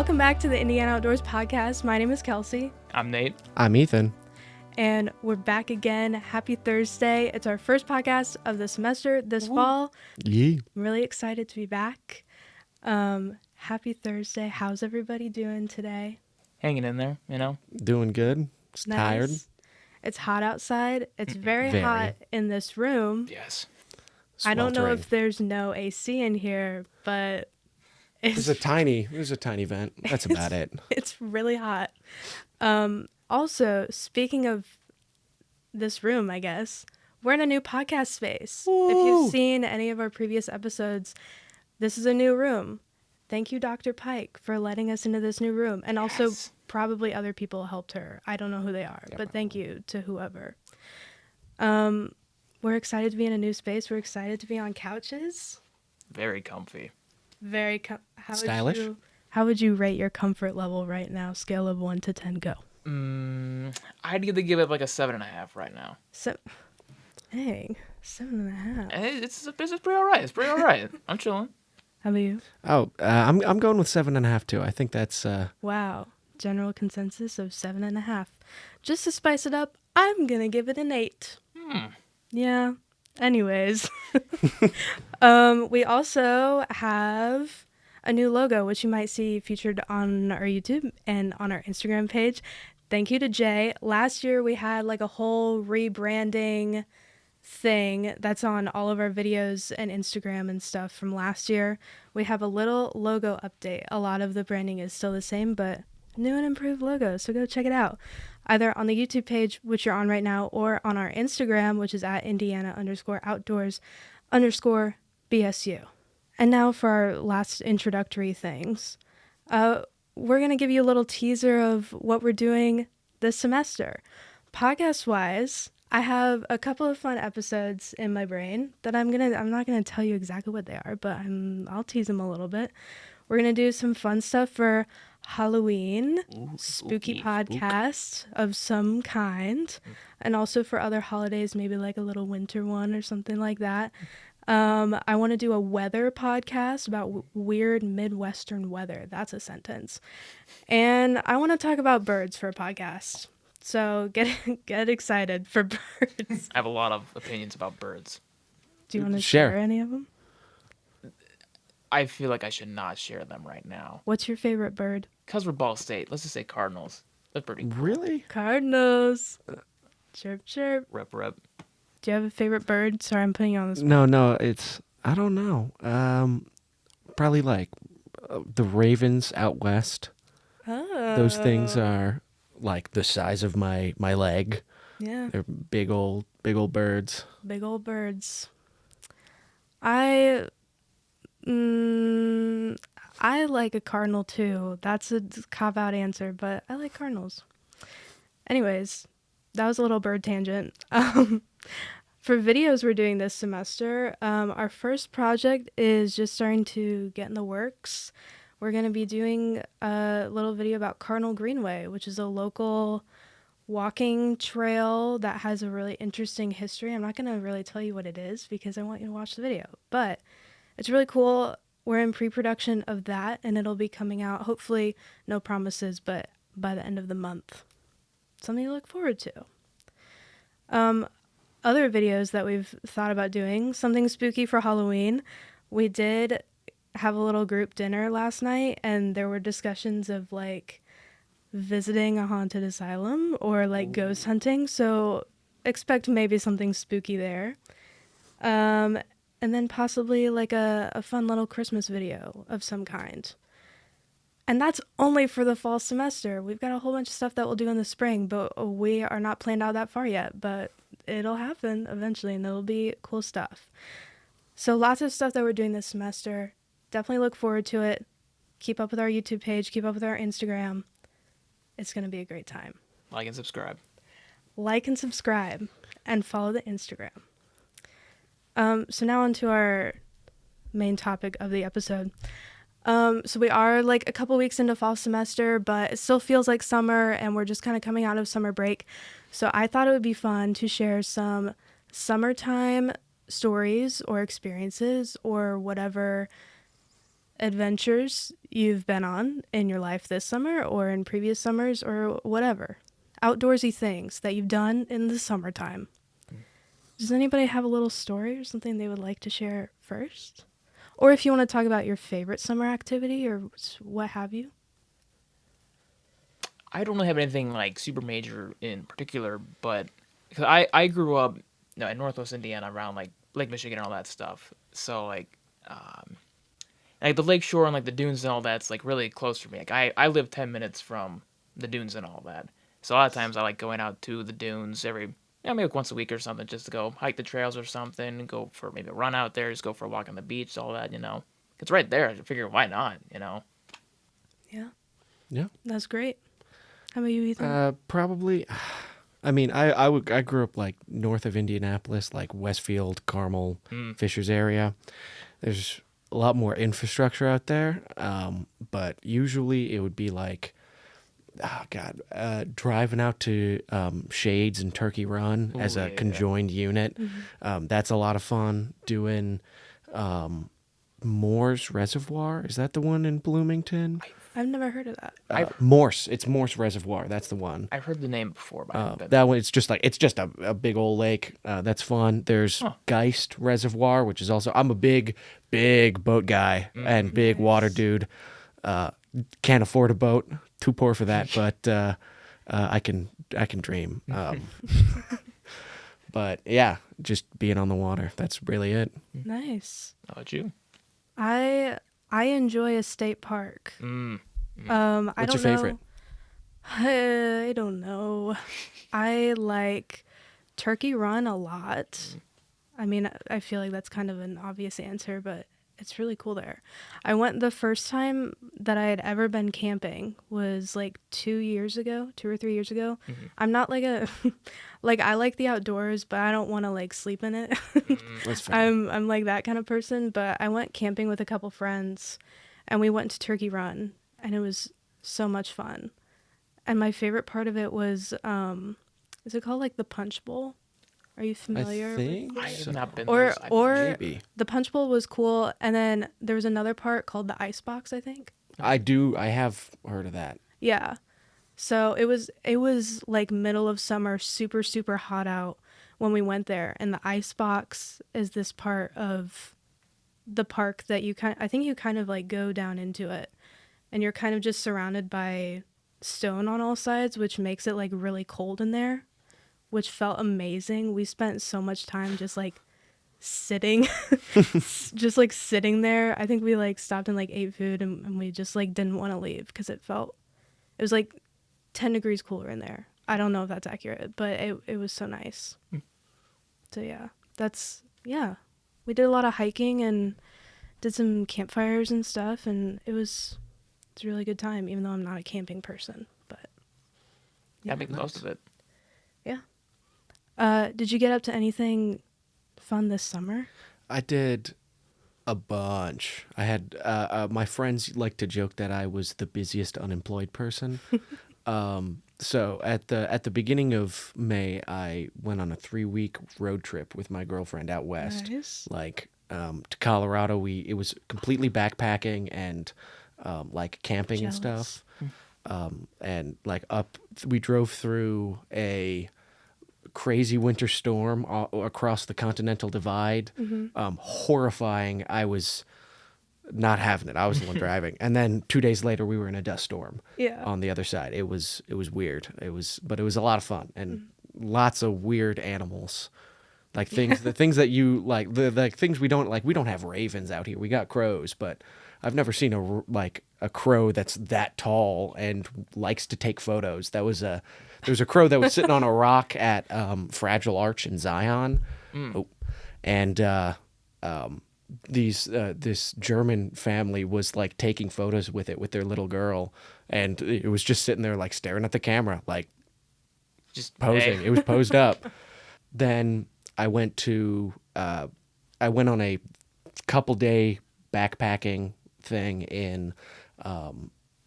Welcome back to the Indiana Outdoors podcast. My name is Kelsey. I'm Nate. I'm Ethan. And we're back again. Happy Thursday. It's our first podcast of the semester this fall. Yeah. I'm really excited to be back. Happy Thursday. How's everybody doing today? Hanging in there, you know? Doing good. Just Nice. tired. It's hot outside. It's very hot in this room. Yes. I don't know Sweltering. if there's no AC in here, but There's a tiny vent. That's about it. it's really hot. Also, speaking of this room, I guess, we're in a new podcast space. Woo! If you've seen any of our previous episodes, this is a new room. Thank you, Dr. Pike, for letting us into this new room. And also, Yes. probably other people helped her. I don't know who they are, Yeah, but thank you to whoever. We're excited to be in a new space. We're excited to be on couches. Very comfy. Very Stylish. How would you rate your comfort level right now? Scale of 1 to 10, go. I'd either give it like a 7.5 right now. So, dang, 7.5. It's pretty all right. It's pretty all right. I'm chilling. How about you? Oh, I'm going with 7.5 too. I think that's Wow, general consensus of 7.5. Just to spice it up, I'm gonna give it an 8. Yeah. Anyways, we also have a new logo, which you might see featured on our YouTube and on our Instagram page. Thank you to Jay. Last year we had like a whole rebranding thing that's on all of our videos and Instagram and stuff from last year. We have a little logo update. A lot of the branding is still the same, but new and improved logo. So go check it out. Either on the YouTube page, which you're on right now, or on our Instagram, which is at Indiana_outdoors_BSU. And now for our last introductory things. We're going to give you a little teaser of what we're doing this semester. Podcast-wise, I have a couple of fun episodes in my brain that I'm not gonna tell you exactly what they are, but I'll tease them a little bit. We're gonna do some fun stuff for Halloween, spooky podcast of some kind, and also for other holidays, maybe like a little winter one or something like that. I want to do a weather podcast about weird Midwestern weather. That's a sentence. And I want to talk about birds for a podcast. So get excited for birds. I have a lot of opinions about birds. Do you want to Share. share any of them? I feel like I should not share them right now. What's your favorite bird? Because we're Ball State, let's just say Cardinals. That's pretty cool. really. Cardinals. Chirp, chirp. Rep. Do you have a favorite bird? Sorry, I'm putting you on the spot. No. It's I don't know. Probably like the ravens out west. Oh. Those things are like the size of my leg. Yeah. They're big old birds. Big old birds. I like a cardinal too. That's a cop-out answer, but I like cardinals. Anyways, that was a little bird tangent. For videos we're doing this semester, our first project is just starting to get in the works. We're going to be doing a little video about Cardinal Greenway, which is a local walking trail that has a really interesting history. I'm not going to really tell you what it is because I want you to watch the video, but it's really cool. We're in pre-production of that, and it'll be coming out, hopefully, no promises, but by the end of the month. Something to look forward to. Other videos that we've thought about doing, something spooky for Halloween. We did have a little group dinner last night, and there were discussions of like visiting a haunted asylum or like ghost hunting, so expect maybe something spooky there. And then possibly like a fun little Christmas video of some kind. And that's only for the fall semester. We've got a whole bunch of stuff that we'll do in the spring, but we are not planned out that far yet, but it'll happen eventually, and it'll be cool stuff. So lots of stuff that we're doing this semester. Definitely look forward to it. Keep up with our YouTube page. Keep up with our Instagram. It's going to be a great time. Like and subscribe. Like and subscribe, and follow the Instagram. So now on to our main topic of the episode. So we are like a couple weeks into fall semester, but it still feels like summer, and we're just kind of coming out of summer break. So I thought it would be fun to share some summertime stories or experiences or whatever adventures you've been on in your life this summer or in previous summers or whatever. Outdoorsy things that you've done in the summertime. Does anybody have a little story or something they would like to share first? Or if you want to talk about your favorite summer activity or what have you. I don't really have anything like super major in particular, but cause I grew up in Northwest Indiana around like Lake Michigan and all that stuff. So um, like the lake shore and like the dunes and all that's like really close for me. Like I live 10 minutes from the dunes and all that. So a lot of times I like going out to the dunes every maybe like once a week or something just to go hike the trails or something, go for maybe a run out there, just go for a walk on the beach, all that, It's right there. I figure why not. Yeah, Yeah. that's great. How about you, Ethan? Probably. I mean, I grew up like north of Indianapolis, like Westfield, Carmel, Fishers area. There's a lot more infrastructure out there, but usually it would be like, oh God, driving out to Shades and Turkey Run as a conjoined unit. That's a lot of fun. Doing Morse Reservoir. Is that the one in Bloomington? I've never heard of that. Morse. It's Morse Reservoir. That's the one. I've heard the name before, but I haven't been That one, it's just a big old lake. That's fun. There's Geist Reservoir, which is also, I'm a big boat guy and big water dude. Can't afford a boat. Too poor for that, but I can dream. But yeah, just being on the water. That's really it. Nice. How about you? I enjoy a state park. I What's don't your favorite? I don't know. I like Turkey Run a lot. I mean, I feel like that's kind of an obvious answer, but it's really cool there. I went the first time that I had ever been camping was like 2 or 3 years ago. I'm not like like I like the outdoors, but I don't want to like sleep in it. That's fair. I'm like that kind of person, but I went camping with a couple friends and we went to Turkey Run and it was so much fun. And my favorite part of it was is it called like the Punch Bowl? Are you familiar? I think I have not been Or there. maybe. the Punch Bowl was cool, and then there was another part called the Ice Box, I think. I have heard of that. Yeah. So it was like middle of summer, super super hot out when we went there, and the Ice Box is this part of the park that I think you kind of like go down into it, and you're kind of just surrounded by stone on all sides, which makes it like really cold in there, which felt amazing. We spent so much time just like sitting just like sitting there. I think we like stopped and like ate food and we just like didn't want to leave because it was like 10 degrees cooler in there. I don't know if that's accurate, but it was so nice. So yeah, we did a lot of hiking and did some campfires and stuff, and it's a really good time, even though I'm not a camping person, but Yeah, make the most of it. did you get up to anything fun this summer? I did a bunch. I had my friends like to joke that I was the busiest unemployed person. So at the beginning of May, I went on a 3-week road trip with my girlfriend out west, Nice. like to Colorado. It was completely backpacking and like camping and Jealous. stuff. And like we drove through a crazy winter storm across the Continental Divide. Horrifying. I was not having it. I was the one driving. And then 2 days later, we were in a dust storm. Yeah. On the other side. It was weird. But it was a lot of fun and lots of weird animals. Like the things that you like, the things we don't like. We don't have ravens out here. We got crows, but I've never seen a crow that's that tall and likes to take photos. There was a crow that was sitting on a rock at Fragile Arch in Zion, and this German family was like taking photos with it with their little girl, and it was just sitting there like staring at the camera, like Just posing. hey. It was posed up. Then I went on a couple day backpacking thing in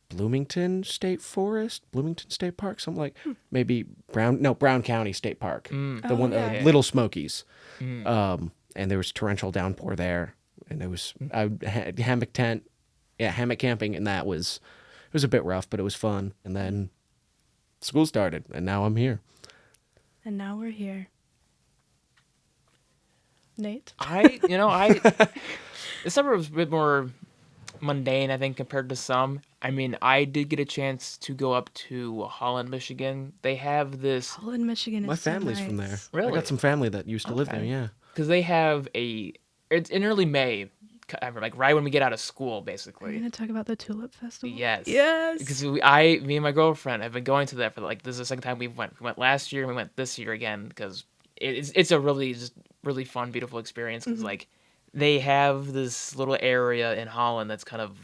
Bloomington State Park, something like maybe Brown County State Park, the one Little Smokies, and there was torrential downpour there, and there was I had hammock tent, yeah, hammock camping, and it was a bit rough, but it was fun. And then school started, and now I'm here. And now we're here. Nate? This summer was a bit more mundane, I think, compared to some. I mean, I did get a chance to go up to Holland, Michigan. They have this Holland, Michigan is My so family's from there. nice. I Really? got some family that used to live there. Okay. Yeah. because they have it's in early May, like right when we get out of school, Are you basically. going to talk about the Tulip Festival? Yes. Yes. Because me and my girlfriend have been going to that for like this is the second time we went. We went last year and we went this year again because it's a really just really fun, beautiful experience because like they have this little area in Holland that's kind of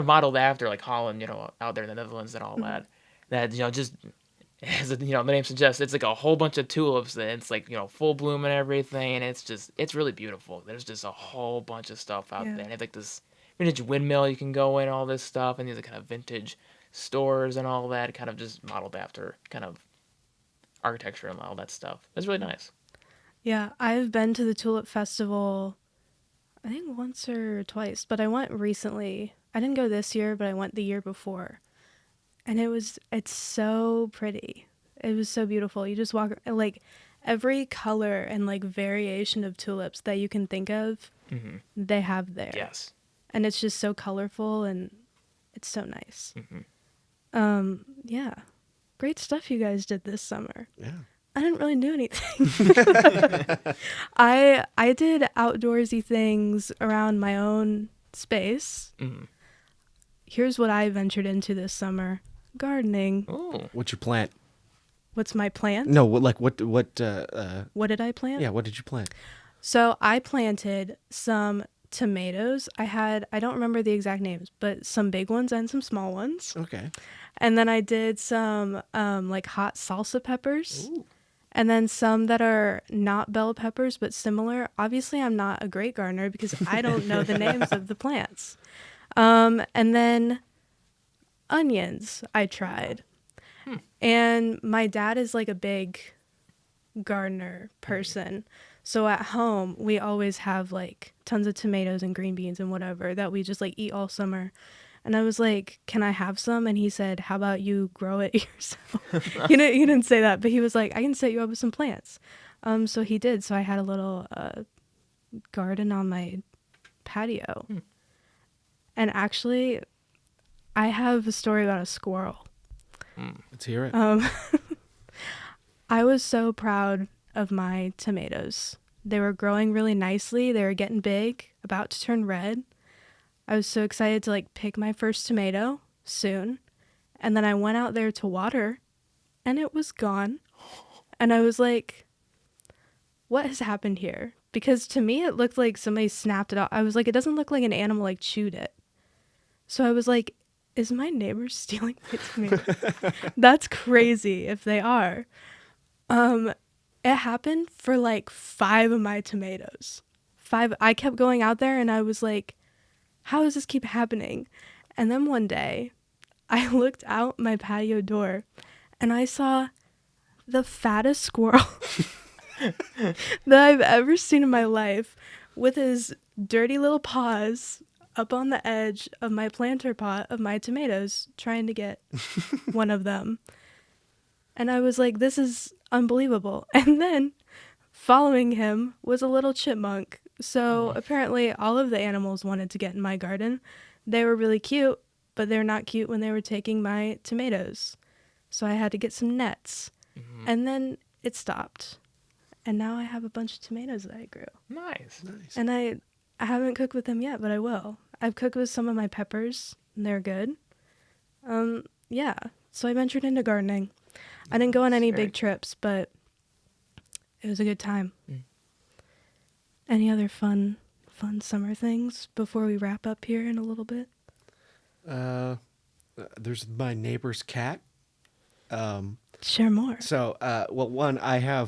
modeled after like Holland, out there in the Netherlands and all that. That just as the name suggests, it's like a whole bunch of tulips and it's like full bloom and everything, and it's really beautiful. There's just a whole bunch of stuff out Yeah. there. And it's like this vintage windmill you can go in, all this stuff, and these are kind of vintage stores and all that, kind of just modeled after kind of architecture and all that stuff. It's really nice. Yeah, I've been to the Tulip Festival, I think once or twice, but I went recently. I didn't go this year, but I went the year before. And it's so pretty. It was so beautiful. You just walk, like, every color and, like, variation of tulips that you can think of, they have there. Yes. And it's just so colorful and it's so nice. Yeah. Great stuff you guys did this summer. Yeah. I didn't really do anything. I did outdoorsy things around my own space. Here's what I ventured into this summer: gardening. Ooh. What's your plant? What's my plant? No, what? What did I plant? Yeah, what did you plant? So I planted some tomatoes. I don't remember the exact names, but some big ones and some small ones. Okay. And then I did some like hot salsa peppers. Ooh. And then some that are not bell peppers, but similar. Obviously, I'm not a great gardener because I don't know the names of the plants. And then onions I tried. And my dad is like a big gardener person. So at home, we always have like tons of tomatoes and green beans and whatever that we just like eat all summer. And I was like, can I have some? And he said, how about you grow it yourself? He didn't say that, but he was like, I can set you up with some plants. So he did. So I had a little garden on my patio. And actually, I have a story about a squirrel. Let's hear it. I was so proud of my tomatoes. They were growing really nicely. They were getting big, about to turn red. I was so excited to like pick my first tomato soon. And then I went out there to water and it was gone. And I was like, what has happened here? Because to me, it looked like somebody snapped it off. I was like, it doesn't look like an animal like chewed it. So I was like, is my neighbor stealing my tomato? That's crazy if they are. It happened for like 5 of my tomatoes. 5. I kept going out there and I was like, how does this keep happening? And then one day I looked out my patio door and I saw the fattest squirrel that I've ever seen in my life with his dirty little paws up on the edge of my planter pot of my tomatoes trying to get one of them. And I was like, this is unbelievable. And then following him was a little chipmunk. So apparently all of the animals wanted to get in my garden. They were really cute, but they're not cute when they were taking my tomatoes. So I had to get some nets. And then it stopped. And now I have a bunch of tomatoes that I grew. Nice. And I haven't cooked with them yet, but I will. I've cooked with some of my peppers, and they're good. Yeah, so I ventured into gardening. I didn't go on any big trips, but it was a good time. Any other fun summer things before we wrap up here in a little bit? There's my neighbor's cat. Share more. So, well, one, I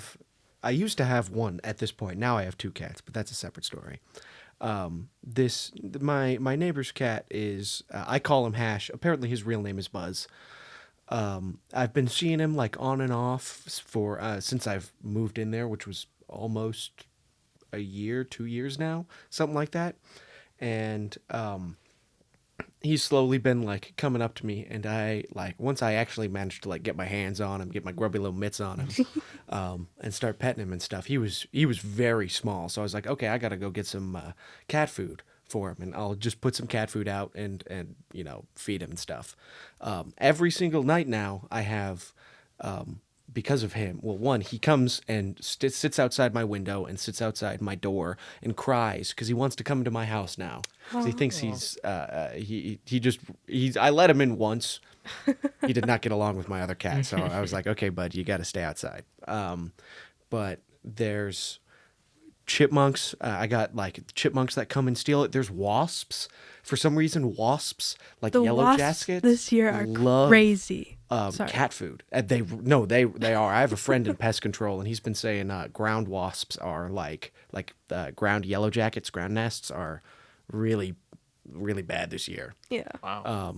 used to have one at this point. Now I have 2 cats, but that's a separate story. My neighbor's cat is, I call him Hash. Apparently his real name is Buzz. I've been seeing him like on and off for, since I've moved in there, which was almost a year, 2 years now, something like that. And, he's slowly been like coming up to me, and I like once I actually managed to like get my hands on him, get my grubby little mitts on him, and start petting him and stuff. He was very small, so I was like, okay, I gotta go get some cat food for him, and I'll just put some cat food out and feed him and stuff. Every single night now, I have. Because of him. Well, one, he comes and sits outside my window and sits outside my door and cries because he wants to come into my house now. 'Cause he thinks he's I let him in once. He did not get along with my other cat, so I was like, okay, bud, you got to stay outside. But there's chipmunks. I got like chipmunks that come and steal it. There's wasps. For some reason, wasps like The yellow wasps jackets this year are love crazy. Sorry. cat food. They are. I have a friend in pest control, and he's been saying ground wasps are like ground yellow jackets, ground nests are really, really bad this year. Yeah. Wow.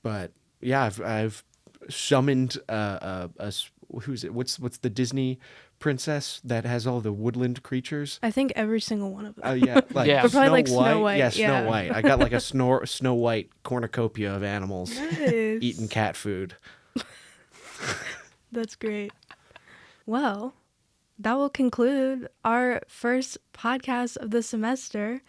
But yeah, I've summoned who's it? What's the Disney princess that has all the woodland creatures? I think every single one of them. Oh yeah, like Yeah. But probably like Snow White. Yeah, Snow Yeah. White. I got like a Snow White cornucopia of animals Nice. eating cat food. That's great. Well, that will conclude our first podcast of the semester.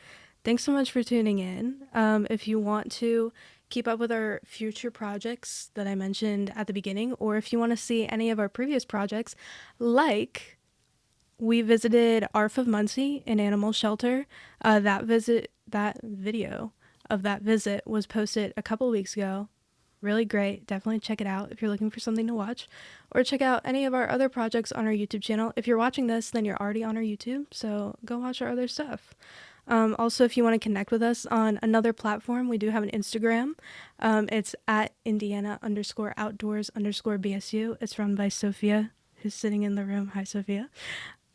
Thanks so much for tuning in. If you want to keep up with our future projects that I mentioned at the beginning, or if you want to see any of our previous projects, like we visited ARF of Muncie, an animal shelter. That video of that visit was posted a couple weeks ago. Really great. Definitely check it out if you're looking for something to watch, or check out any of our other projects on our YouTube channel. If you're watching this, then you're already on our YouTube, so go watch our other stuff. Also, if you want to connect with us on another platform, we do have an Instagram. It's at Indiana_outdoors_BSU. It's run by Sophia, who's sitting in the room. Hi, Sophia.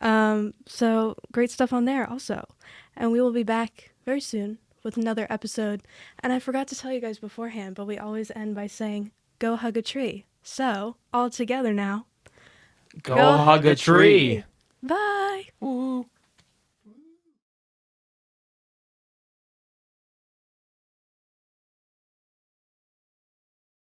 So great stuff on there also. And we will be back very soon with another episode. And I forgot to tell you guys beforehand, but we always end by saying, go hug a tree. So, all together now. Go hug a tree. Bye. Ooh.